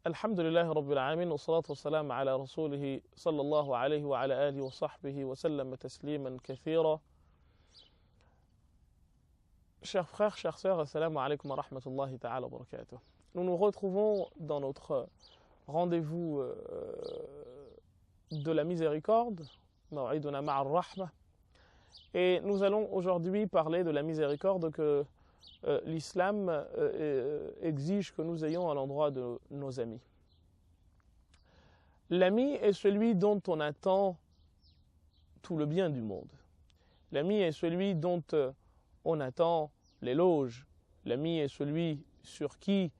الحمد لله رب العالمين والصلاة والسلام على رسوله صلى الله عليه وعلى آله وصحبه وسلم تسليما كثيرا. Chers frères, chères sœurs, assalamu alaikum wa rahmatullahi ta'ala wa barakatuh. Nous nous retrouvons dans notre rendez-vous de la miséricorde, Maw'iduna ma'ar rahma, et nous allons aujourd'hui parler de la miséricorde que l'islam exige que nous ayons à l'endroit de nos amis. L'ami est celui dont on attend tout le bien du monde. L'ami est celui dont on attend l'éloge. L'ami est celui sur qui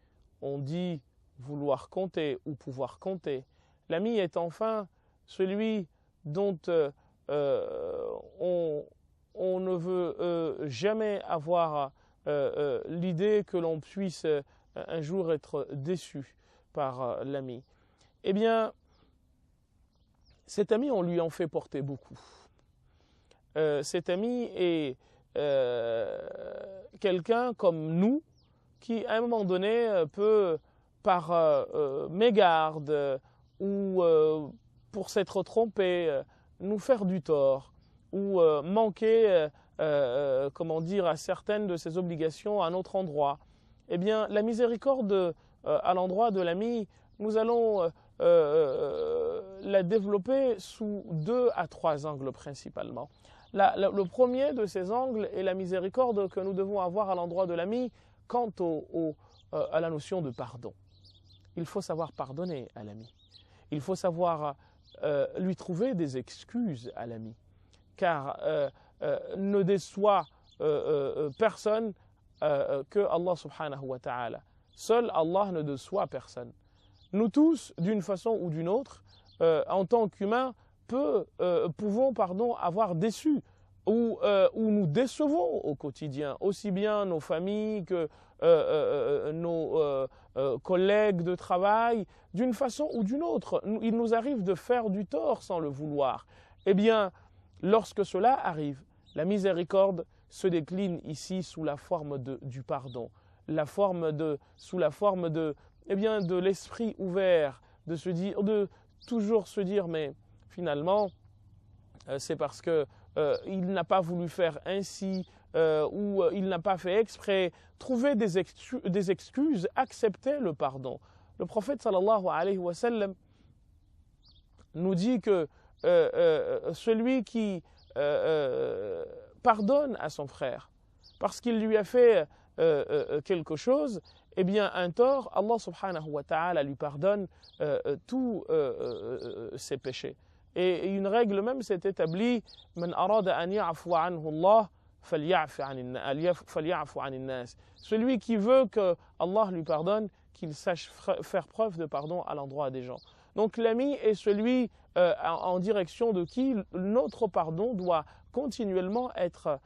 on dit vouloir compter ou pouvoir compter. L'ami est enfin celui dont on ne veut jamais avoir l'idée que l'on puisse un jour être déçu par l'ami. Eh bien, cet ami, on lui en fait porter beaucoup. Cet ami est quelqu'un comme nous qui, à un moment donné, peut, par mégarde ou pour s'être trompé, nous faire du tort ou manquer comment dire, à certaines de ses obligations à notre endroit. Eh bien, la miséricorde à l'endroit de l'ami, nous allons la développer sous 2 à 3 angles principalement. Le premier de ces angles est la miséricorde que nous devons avoir à l'endroit de l'ami quant à la notion de pardon. Il faut savoir pardonner à l'ami. Il faut savoir lui trouver des excuses à l'ami. Car ne déçoit personne que Allah subhanahu wa ta'ala. Seul Allah ne déçoit personne. Nous tous, d'une façon ou d'une autre, en tant qu'humains, pouvons avoir déçu ou nous décevons au quotidien, aussi bien nos familles que nos collègues de travail, d'une façon ou d'une autre. Il nous arrive de faire du tort sans le vouloir. Eh bien, lorsque cela arrive, la miséricorde se décline ici sous la forme du pardon, sous la forme de l'esprit ouvert, de toujours se dire, mais finalement, c'est parce que il n'a pas voulu faire ainsi ou il n'a pas fait exprès. Trouver des excuses, accepter le pardon. Le prophète sallallahu alayhi wa sallam nous dit que celui qui pardonne à son frère parce qu'il lui a fait quelque chose, eh bien un tort, Allah subhanahu wa ta'ala lui pardonne tous ses péchés. Et une règle même s'est établie, Man arada an ya'fwa anhu Allah falya'fu anin nas. Celui qui veut que Allah lui pardonne, qu'il sache faire preuve de pardon à l'endroit des gens. Donc l'ami est celui en direction de qui notre pardon doit continuellement être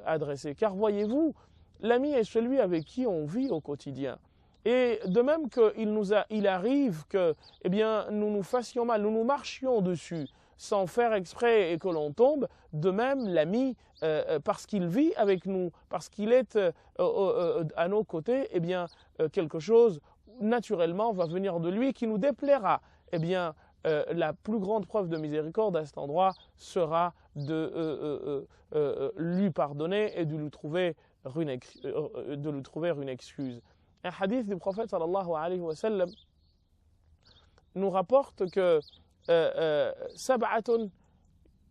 adressé. Car voyez-vous, l'ami est celui avec qui on vit au quotidien. Et de même qu'il arrive que nous nous fassions mal, nous nous marchions dessus sans faire exprès et que l'on tombe, de même l'ami, parce qu'il vit avec nous, parce qu'il est à nos côtés, quelque chose naturellement va venir de lui qui nous déplaira. La plus grande preuve de miséricorde à cet endroit sera de lui pardonner et de lui trouver une excuse. Un hadith du prophète sallallahu alayhi wa sallam nous rapporte que sab'atun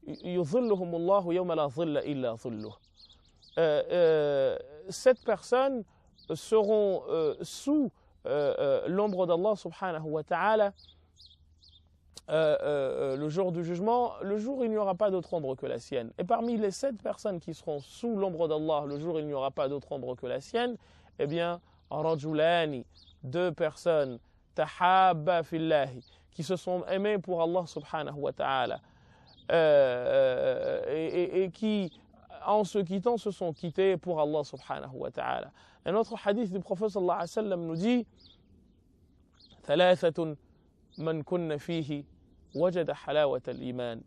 yudhilluhum Allahu yawma la dhilla illa dhilluh. 7 personnes seront sous l'ombre d'Allah subhanahu wa ta'ala le jour du jugement, le jour où il n'y aura pas d'autre ombre que la sienne. Et parmi les 7 personnes qui seront sous l'ombre d'Allah, le jour où il n'y aura pas d'autre ombre que la sienne, rajulani, 2 personnes, tahabba fillahi, qui se sont aimés pour Allah subhanahu wa ta'ala, et qui, en se quittant, se sont quittés pour Allah subhanahu wa ta'ala. Un autre hadith du prophète sallallahu alayhi wa sallam nous dit, thalathatun man kunna fihi wajada halawat al-iman.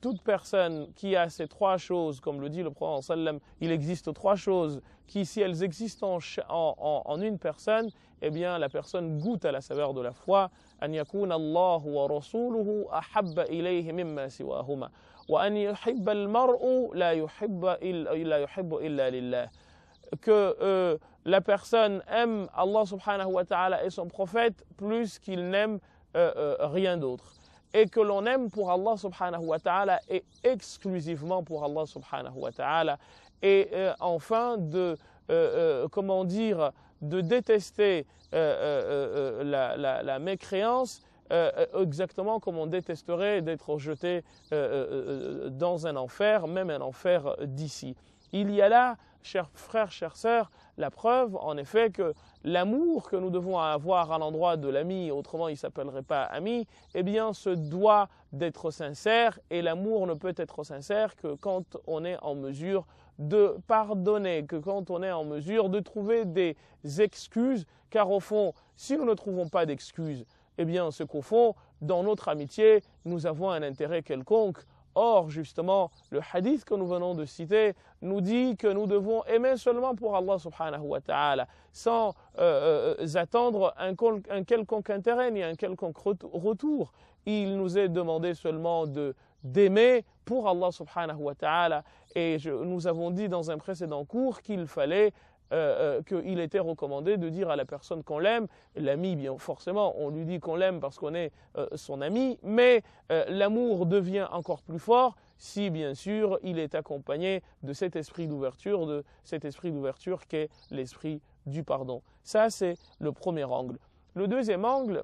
toute personne qui a ces trois choses, comme le dit le prophète sallam, il existe trois choses qui, si elles existent en une personne, eh bien la personne goûte à la saveur de la foi. An yakuna Allahu wa rasuluhu ahabba ilayhi mimma siwahuma wa an yuhibba al-mar'u la yuhibbu illa lillah. Que la personne aime Allah subhanahu wa ta'ala et son prophète plus qu'il n'aime rien d'autre. Et que l'on aime pour Allah subhanahu wa ta'ala et exclusivement pour Allah subhanahu wa ta'ala. Et enfin comment dire, de détester la mécréance exactement comme on détesterait d'être jeté dans un enfer, même un enfer d'ici. Il y a là, chers frères, chères sœurs, la preuve en effet que l'amour que nous devons avoir à l'endroit de l'ami, autrement il ne s'appellerait pas ami, eh bien se doit d'être sincère, et l'amour ne peut être sincère que quand on est en mesure de pardonner, que quand on est en mesure de trouver des excuses, car au fond, si nous ne trouvons pas d'excuses, eh bien c'est qu'au fond, dans notre amitié, nous avons un intérêt quelconque. Or, justement, le hadith que nous venons de citer nous dit que nous devons aimer seulement pour Allah subhanahu wa ta'ala, sans attendre un quelconque intérêt ni un quelconque retour. Il nous est demandé seulement d'aimer pour Allah subhanahu wa ta'ala. Et nous avons dit dans un précédent cours qu'il fallait qu'il était recommandé de dire à la personne qu'on l'aime, l'ami bien forcément, on lui dit qu'on l'aime parce qu'on est son ami, mais l'amour devient encore plus fort si bien sûr il est accompagné de cet esprit d'ouverture, qu'est l'esprit du pardon. Ça c'est le premier angle. Le deuxième angle,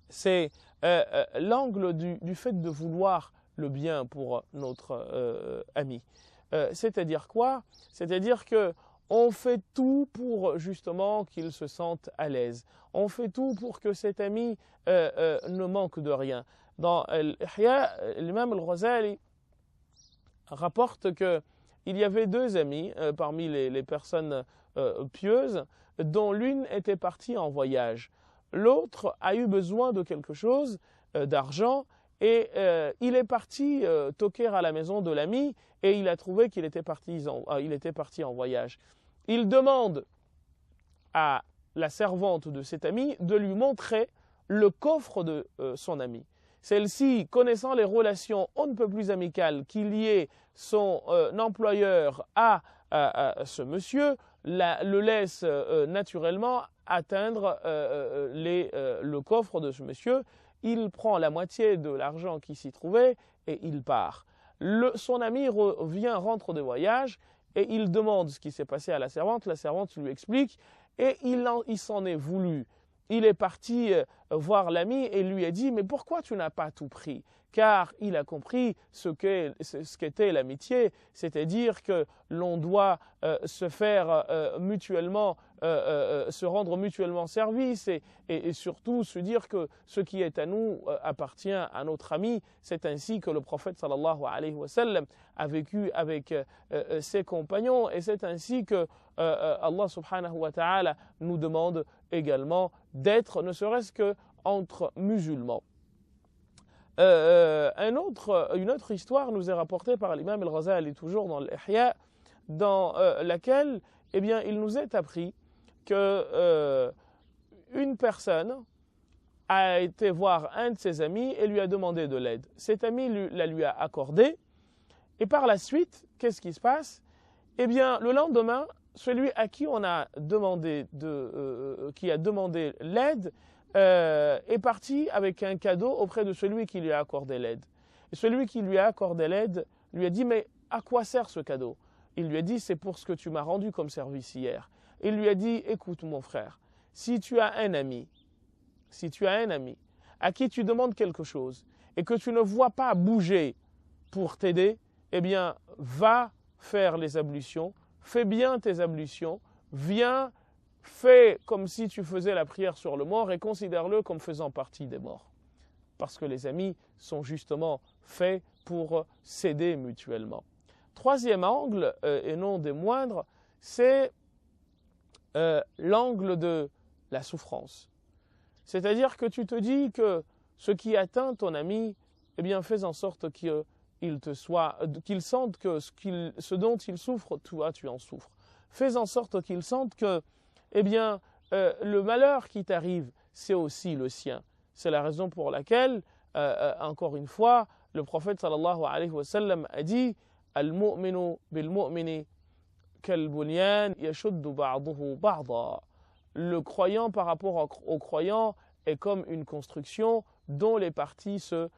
c'est l'angle du fait de vouloir le bien pour notre ami. C'est-à-dire quoi? C'est-à-dire que on fait tout pour justement qu'il se sente à l'aise. On fait tout pour que cet ami ne manque de rien. Dans l'Ihya, l'imam al-Ghazali rapporte qu'il y avait deux amis parmi les personnes pieuses, dont l'une était partie en voyage. L'autre a eu besoin de quelque chose, d'argent, et il est parti toquer à la maison de l'ami et il a trouvé qu'il était parti en voyage. Il demande à la servante de cet ami de lui montrer le coffre de son ami. Celle-ci, connaissant les relations on ne peut plus amicales qu'il y ait son employeur à ce monsieur, le laisse naturellement atteindre le coffre de ce monsieur. Il prend la moitié de l'argent qui s'y trouvait et il part. Son ami rentre de voyage et il demande ce qui s'est passé à la servante lui explique et il s'en est voulu. Il est parti voir l'ami et lui a dit « Mais pourquoi tu n'as pas tout pris ?» Car il a compris ce qu'était l'amitié, c'est-à-dire que l'on doit se faire mutuellement, se rendre mutuellement service et surtout se dire que ce qui est à nous appartient à notre ami. C'est ainsi que le prophète sallallahu alayhi wa sallam a vécu avec ses compagnons et c'est ainsi que Allah subhanahu wa ta'ala nous demande également d'être, ne serait-ce qu'entre musulmans. Une autre histoire nous est rapportée par l'imam al-Ghazali, toujours dans l'Ihya, dans laquelle eh bien, il nous est appris que une personne a été voir un de ses amis et lui a demandé de l'aide. Cet ami la lui a accordée et par la suite, qu'est-ce qui se passe? Eh bien, le lendemain, celui à qui on a demandé qui a demandé l'aide est parti avec un cadeau auprès de celui qui lui a accordé l'aide. Et celui qui lui a accordé l'aide lui a dit « Mais à quoi sert ce cadeau ?» Il lui a dit « C'est pour ce que tu m'as rendu comme service hier. » Il lui a dit « Écoute mon frère, si tu as un ami à qui tu demandes quelque chose et que tu ne vois pas bouger pour t'aider, eh bien va faire les ablutions, fais bien tes ablutions, viens, fais comme si tu faisais la prière sur le mort et considère-le comme faisant partie des morts. Parce que les amis sont justement faits pour s'aider mutuellement. Troisième angle, et non des moindres, c'est l'angle de la souffrance. C'est-à-dire que tu te dis que ce qui atteint ton ami, eh bien fais en sorte qu'il sente que ce dont il souffre, toi tu en souffres. Fais en sorte qu'il sente que, eh bien, le malheur qui t'arrive, c'est aussi le sien. C'est la raison pour laquelle, encore une fois, le prophète sallallahu alayhi wa sallam a dit « Al-mu'minu bil-mu'mini kal-bunyan yashuddu ba'duhu ba'da » Le croyant par rapport au croyant est comme une construction dont les parties se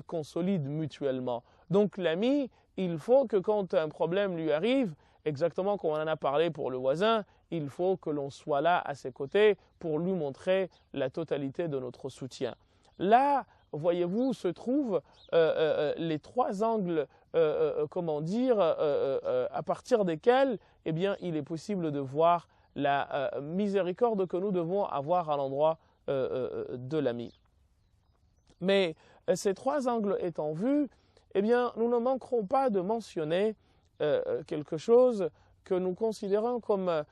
consolident mutuellement. Donc l'ami, il faut que quand un problème lui arrive, exactement comme on en a parlé pour le voisin, il faut que l'on soit là à ses côtés pour lui montrer la totalité de notre soutien. Là, voyez-vous, se trouvent les trois angles, comment dire, à partir desquels, eh bien, il est possible de voir la miséricorde que nous devons avoir à l'endroit de l'ami. Mais ces trois angles étant vus, eh bien, nous ne manquerons pas de mentionner quelque chose que nous considérons comme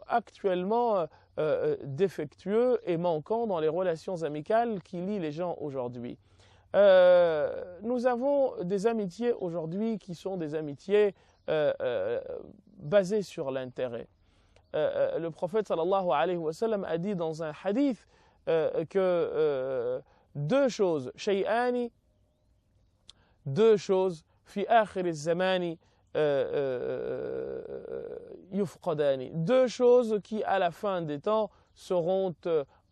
actuellement défectueux et manquant dans les relations amicales qui lient les gens aujourd'hui. Nous avons des amitiés aujourd'hui qui sont des amitiés basées sur l'intérêt. Le prophète sallallahu alayhi wa sallam a dit dans un hadith que deux choses, shay'ani, deux choses, fi akhir az-zamani yufqadani, deux choses qui à la fin des temps seront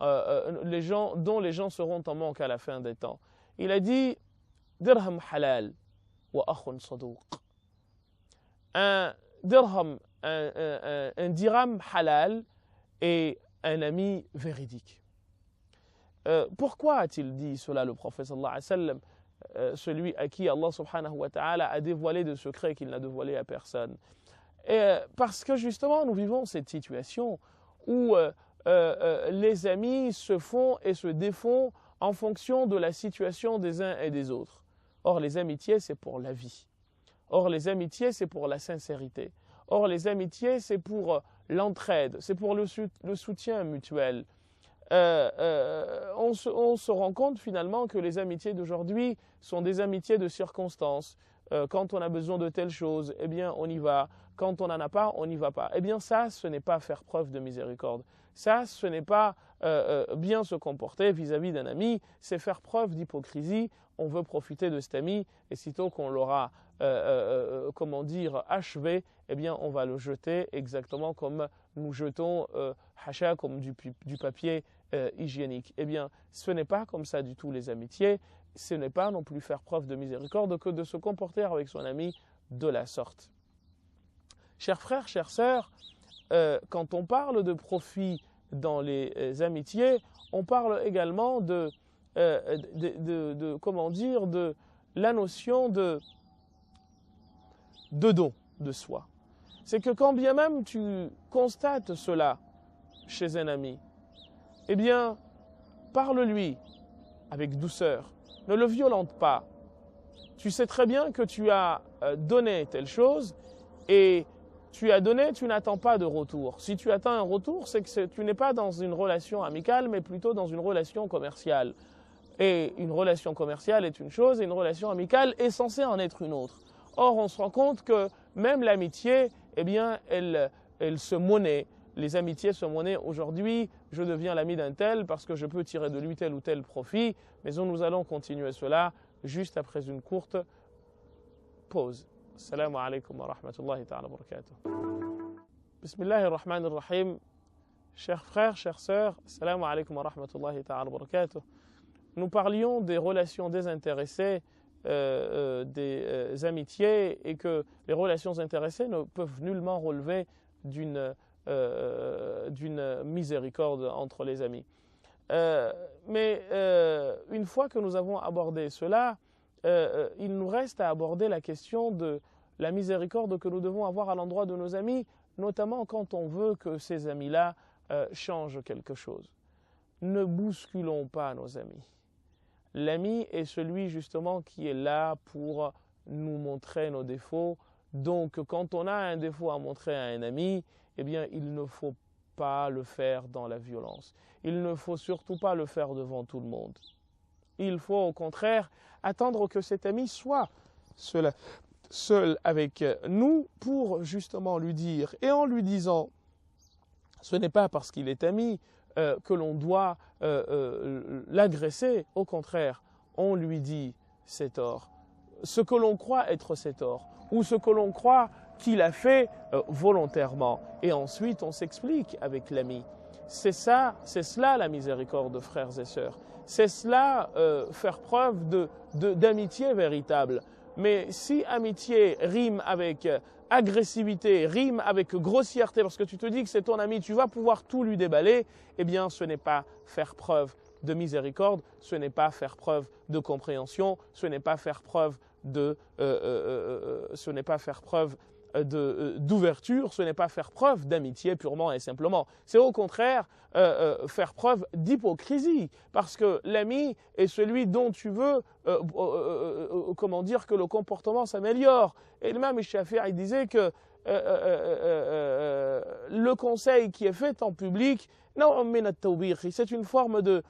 dont les gens seront en manque à la fin des temps. Il a dit dirham halal wa akhun saduq. Un dirham, un dirham halal et un ami véridique. Pourquoi a-t-il dit cela le prophète sallallahu alayhi wa sallam, celui à qui Allah subhanahu wa ta'ala a dévoilé des secrets qu'il n'a dévoilés à personne? Parce que justement nous vivons cette situation où les amis se font et se défont en fonction de la situation des uns et des autres. Or les amitiés c'est pour la vie. Or les amitiés c'est pour la sincérité. Or les amitiés c'est pour l'entraide, c'est pour le soutien mutuel. On se rend compte finalement que les amitiés d'aujourd'hui sont des amitiés de circonstances. Quand on a besoin de telle chose, eh bien on y va. Quand on n'en a pas, on n'y va pas. Eh bien ça, ce n'est pas faire preuve de miséricorde. Ça, ce n'est pas bien se comporter vis-à-vis d'un ami, c'est faire preuve d'hypocrisie. On veut profiter de cet ami et sitôt qu'on l'aura, comment dire, achevé, eh bien on va le jeter exactement comme nous jetons hacha, comme du papier hygiénique. Eh bien, ce n'est pas comme ça du tout les amitiés. Ce n'est pas non plus faire preuve de miséricorde que de se comporter avec son ami de la sorte. Chers frères, chères sœurs, quand on parle de profit dans les amitiés, on parle également comment dire, de la notion de don de soi. C'est que quand bien même tu constates cela chez un ami, eh bien, parle-lui avec douceur, ne le violente pas. Tu sais très bien que tu as donné telle chose et tu as donné, tu n'attends pas de retour. Si tu attends un retour, c'est que tu n'es pas dans une relation amicale, mais plutôt dans une relation commerciale. Et une relation commerciale est une chose et une relation amicale est censée en être une autre. Or, on se rend compte que même l'amitié, eh bien, elle se monnaie. Les amitiés se monnaient aujourd'hui. Je deviens l'ami d'un tel parce que je peux tirer de lui tel ou tel profit. Mais nous allons continuer cela juste après une courte pause. Assalamu alaikum wa rahmatullahi ta'ala wa barakatuh. Bismillahir rahmanir rahim. Chers frères, chères sœurs, assalamu alaikum wa rahmatullahi ta'ala wa barakatuh. Nous parlions des relations désintéressées, des amitiés, et que les relations intéressées ne peuvent nullement relever d'une miséricorde entre les amis. Mais une fois que nous avons abordé cela, il nous reste à aborder la question de la miséricorde que nous devons avoir à l'endroit de nos amis, notamment quand on veut que ces amis-là changent quelque chose. Ne bousculons pas nos amis. L'ami est celui justement qui est là pour nous montrer nos défauts. Donc quand on a un défaut à montrer à un ami, eh bien il ne faut pas le faire dans la violence. Il ne faut surtout pas le faire devant tout le monde. Il faut au contraire attendre que cet ami soit seul avec nous pour justement lui dire. Et en lui disant, ce n'est pas parce qu'il est ami que l'on doit l'agresser. Au contraire, on lui dit c'est tort. Ce que l'on croit être ses torts ou ce que l'on croit qu'il a fait volontairement. Et ensuite, on s'explique avec l'ami. C'est cela la miséricorde, frères et sœurs. C'est cela faire preuve d'amitié véritable. Mais si amitié rime avec agressivité, rime avec grossièreté, parce que tu te dis que c'est ton ami, tu vas pouvoir tout lui déballer, eh bien ce n'est pas faire preuve de miséricorde, ce n'est pas faire preuve de compréhension, ce n'est pas faire preuve d'ouverture, ce n'est pas faire preuve d'amitié purement et simplement. C'est au contraire faire preuve d'hypocrisie, parce que l'ami est celui dont tu veux, comment dire, que le comportement s'améliore. Et l'imam Shafi'i disait que le conseil qui est fait en public, c'est une forme de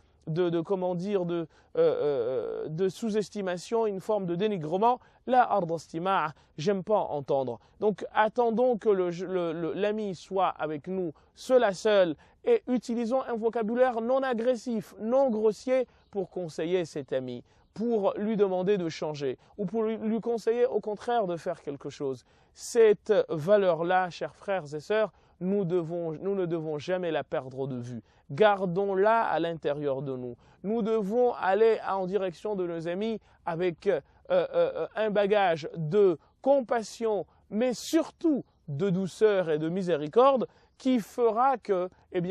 sous-estimation, une forme de dénigrement. La ardastima', j'aime pas entendre. Donc attendons que l'ami soit avec nous seul à seul et utilisons un vocabulaire non agressif, non grossier pour conseiller cet ami, pour lui demander de changer ou pour lui conseiller au contraire de faire quelque chose. Cette valeur-là, chers frères et sœurs, nous ne devons jamais la perdre de vue. Gardons-la à l'intérieur de nous. Nous devons aller en direction de nos amis avec un bagage de compassion, mais surtout de douceur et de miséricorde qui fera que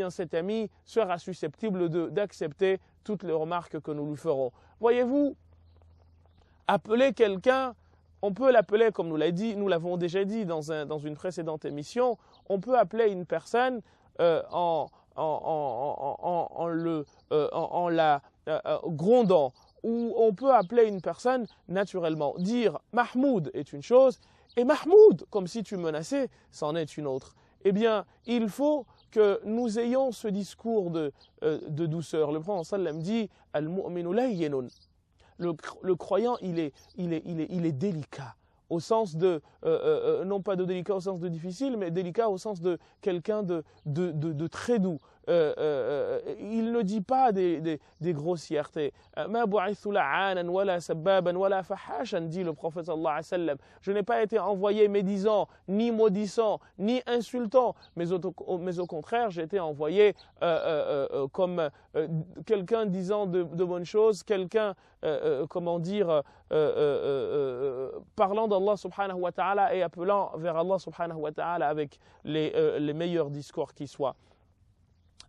cet ami sera susceptible d'accepter toutes les remarques que nous lui ferons. Voyez-vous, appeler quelqu'un, on peut l'appeler, comme nous l'avons déjà dit dans une précédente émission, on peut appeler une personne en la grondant, ou on peut appeler une personne naturellement. Dire Mahmoud est une chose, et Mahmoud, comme si tu menaçais, c'en est une autre. Eh bien, il faut que nous ayons ce discours de douceur. Le prophète sallam dit Al-mu'minu layyinun. Le croyant, il est délicat, au sens de, non pas de délicat au sens de difficile, mais délicat au sens de quelqu'un de très doux. Il ne dit pas des grossièretés. Ma bu'ithu la'anan wala sabbaban wala fahashan, dit le prophète sallallahu alayhi wa sallam. Je n'ai pas été envoyé médisant, ni maudissant, ni insultant, mais au contraire, j'ai été envoyé comme quelqu'un disant de bonnes choses, quelqu'un, parlant d'Allah subhanahu wa ta'ala et appelant vers Allah subhanahu wa ta'ala avec les meilleurs discours qui soient.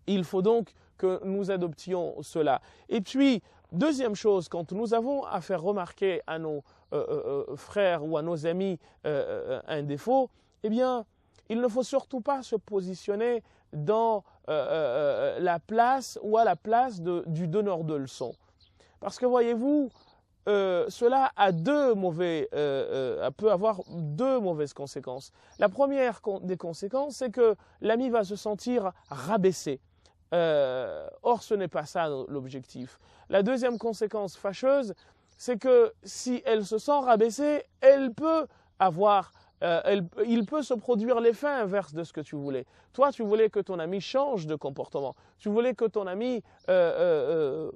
Il faut donc que nous adoptions cela. Et puis, deuxième chose, quand nous avons à faire remarquer à nos frères ou à nos amis un défaut, eh bien, il ne faut surtout pas se positionner dans la place ou à la place du donneur de leçons. Parce que voyez-vous, cela peut avoir deux mauvaises conséquences. La première des conséquences, c'est que l'ami va se sentir rabaissé. Or, ce n'est pas ça l'objectif. La deuxième conséquence fâcheuse, c'est que si elle se sent rabaissée, il peut se produire l'effet inverse de ce que tu voulais. Toi, tu voulais que ton ami change de comportement. Tu voulais que ton ami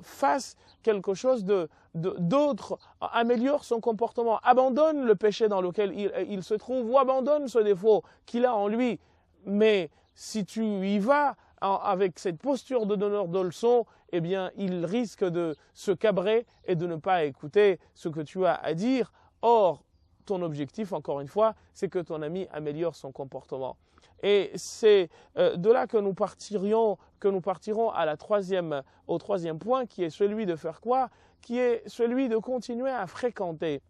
fasse quelque chose d'autre, améliore son comportement, abandonne le péché dans lequel il se trouve ou abandonne ce défaut qu'il a en lui. Mais si tu y vas avec cette posture de donneur de leçons, eh bien, il risque de se cabrer et de ne pas écouter ce que tu as à dire. Or, ton objectif, encore une fois, c'est que ton ami améliore son comportement. Et c'est de là que nous partirons au troisième point, qui est celui de faire quoi? Qui est celui de continuer à fréquenter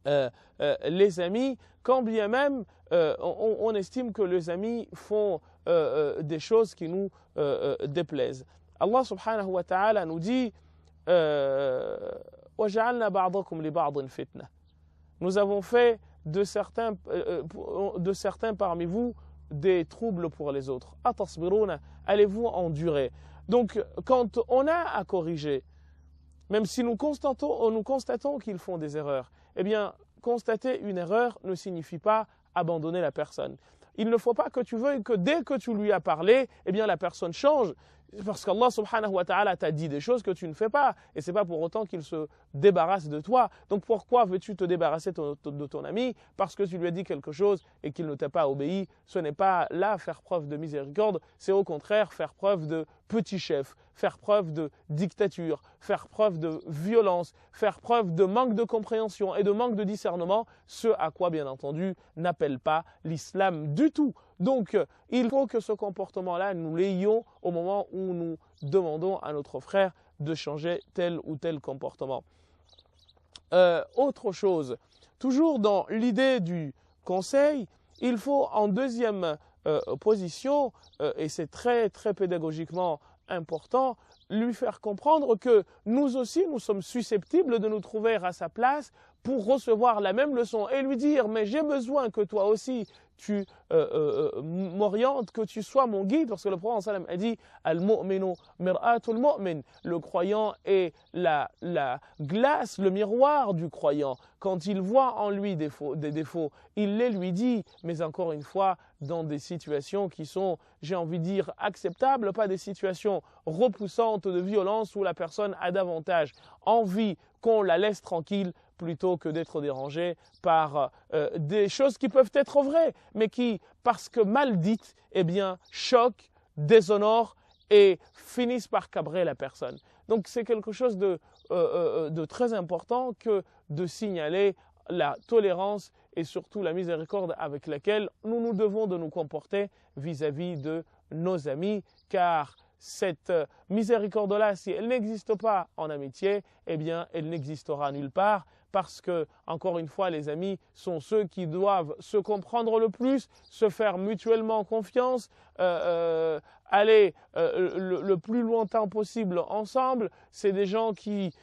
les amis, quand bien même on estime que les amis font des choses qui nous déplaisent. Allah subhanahu wa ta'ala nous dit وَجَعَلْنَا بَعْضَكُمْ لِبَعْضٍ فِتْنَةً. Nous avons fait de certains parmi vous des troubles pour les autres. Atasbiruna, allez-vous endurer? Donc, quand on a à corriger, même si nous constatons qu'ils font des erreurs, eh bien, constater une erreur ne signifie pas abandonner la personne. Il ne faut pas que tu veuilles que dès que tu lui as parlé, eh bien, la personne change. Parce qu'Allah subhanahu wa ta'ala t'a dit des choses que tu ne fais pas. Et ce n'est pas pour autant qu'il se débarrasse de toi. Donc pourquoi veux-tu te débarrasser de ton ami? Parce que tu lui as dit quelque chose et qu'il ne t'a pas obéi. Ce n'est pas là faire preuve de miséricorde. C'est au contraire faire preuve de petit chef, faire preuve de dictature, faire preuve de violence, faire preuve de manque de compréhension et de manque de discernement. Ce à quoi, bien entendu, n'appelle pas l'islam du tout. Donc, il faut que ce comportement-là, nous l'ayons au moment où nous demandons à notre frère de changer tel ou tel comportement. Autre chose, toujours dans l'idée du conseil, il faut en deuxième position, et c'est très très pédagogiquement important, lui faire comprendre que nous aussi, nous sommes susceptibles de nous trouver à sa place pour recevoir la même leçon et lui dire « mais j'ai besoin que toi aussi tu m'orientes, que tu sois mon guide » parce que le prophète sallam a dit « Al-mu'minu mir'atul mu'min » le croyant est la glace, le miroir du croyant. Quand il voit en lui des défauts, il les lui dit, mais encore une fois, dans des situations qui sont, j'ai envie de dire, acceptables, pas des situations repoussantes de violence où la personne a davantage envie qu'on la laisse tranquille plutôt que d'être dérangée par des choses qui peuvent être vraies, mais qui, parce que mal dites, eh bien, choquent, déshonorent et finissent par cabrer la personne. Donc c'est quelque chose de très important que de signaler la tolérance et surtout la miséricorde avec laquelle nous devons de nous comporter vis-à-vis de nos amis, car cette miséricorde-là, si elle n'existe pas en amitié, eh bien, elle n'existera nulle part, parce que, encore une fois, les amis sont ceux qui doivent se comprendre le plus, se faire mutuellement confiance, aller le plus lointain possible ensemble. C'est des gens qui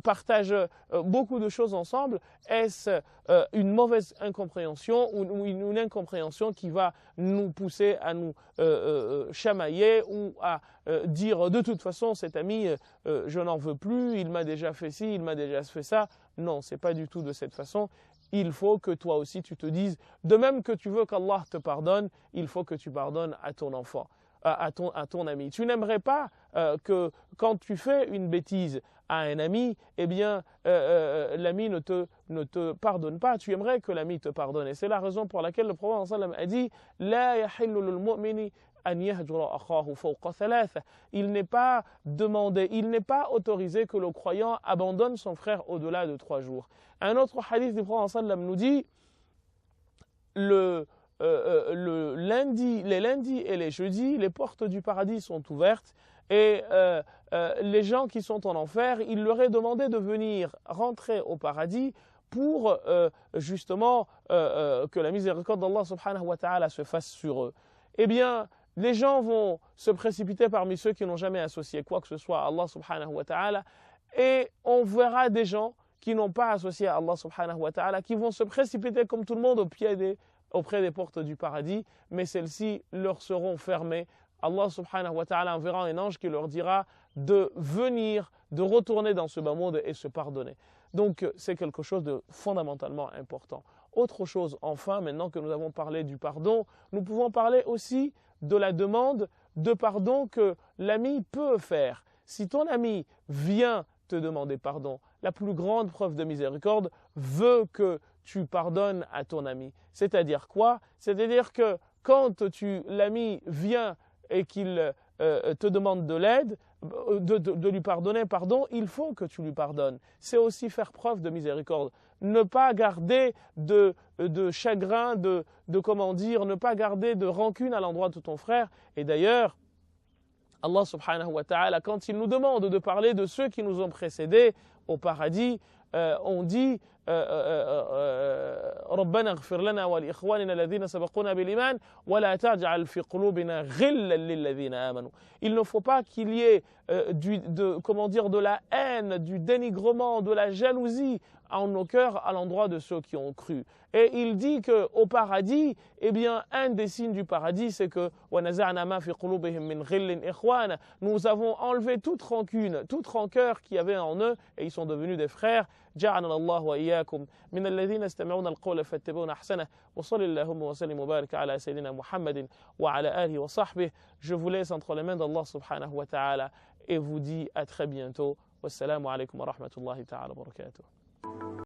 partagent beaucoup de choses ensemble. Est-ce une mauvaise incompréhension ou une incompréhension qui va nous pousser à nous chamailler ou à dire de toute façon cet ami je n'en veux plus, il m'a déjà fait ci, il m'a déjà fait ça. Non, c'est pas du tout de cette façon. Il faut que toi aussi tu te dises, de même que tu veux qu'Allah te pardonne, il faut que tu pardonnes à ton enfant, à ton ami. Tu n'aimerais pas que quand tu fais une bêtise à un ami, eh bien l'ami ne te pardonne pas. Tu aimerais que l'ami te pardonne. Et c'est la raison pour laquelle le prophète sallam a dit « La yahillu lil mu'mini an yahjura akhahu fawqa thalatha » Il n'est pas demandé, il n'est pas autorisé que le croyant abandonne son frère au-delà de 3 jours. Un autre hadith du prophète sallam nous dit les lundis et les jeudis, les portes du paradis sont ouvertes et les gens qui sont en enfer, il leur est demandé de venir rentrer au paradis pour justement que la miséricorde d'Allah subhanahu wa ta'ala se fasse sur eux. Eh bien, les gens vont se précipiter parmi ceux qui n'ont jamais associé quoi que ce soit à Allah subhanahu wa ta'ala et on verra des gens qui n'ont pas associé à Allah subhanahu wa ta'ala qui vont se précipiter comme tout le monde auprès des portes du paradis, mais celles-ci leur seront fermées. Allah subhanahu wa ta'ala enverra un ange qui leur dira de venir, de retourner dans ce bas monde et se pardonner. Donc c'est quelque chose de fondamentalement important. Autre chose, enfin, maintenant que nous avons parlé du pardon, nous pouvons parler aussi de la demande de pardon que l'ami peut faire. Si ton ami vient te demander pardon, la plus grande preuve de miséricorde veut que tu pardonnes à ton ami. C'est-à-dire quoi? C'est-à-dire que quand l'ami vient et qu'il te demande de l'aide, de lui pardonner, il faut que tu lui pardonnes. C'est aussi faire preuve de miséricorde. Ne pas garder de chagrin, ne pas garder de rancune à l'endroit de ton frère. Et d'ailleurs, Allah subhanahu wa ta'ala, quand il nous demande de parler de ceux qui nous ont précédés au paradis, on dit ربنا اغفر لنا ولإخواننا الذين سبقونا بالإيمان ولا تجعل في قلوبنا غلا للذين آمنوا. Il ne faut pas qu'il y ait de la haine, du dénigrement, de la jalousie en nos cœurs à l'endroit de ceux qui ont cru. Et il dit qu'au paradis, eh bien, un des signes du paradis, c'est que nous avons enlevé toute rancune, toute rancœur qu'il y avait en eux, et ils sont devenus des frères. جعلنا الله وإياكم من الذين يستمعون القول فيتبعون أحسنه وصلى اللهم وسلم وبارك على سيدنا محمد وعلى آله وصحبه. Je vous laisse entre les mains d'Allah subhanahu wa ta'ala et vous dis à très bientôt. Wassalamu alaikum wa rahmatullahi ta'ala wa barakatuh.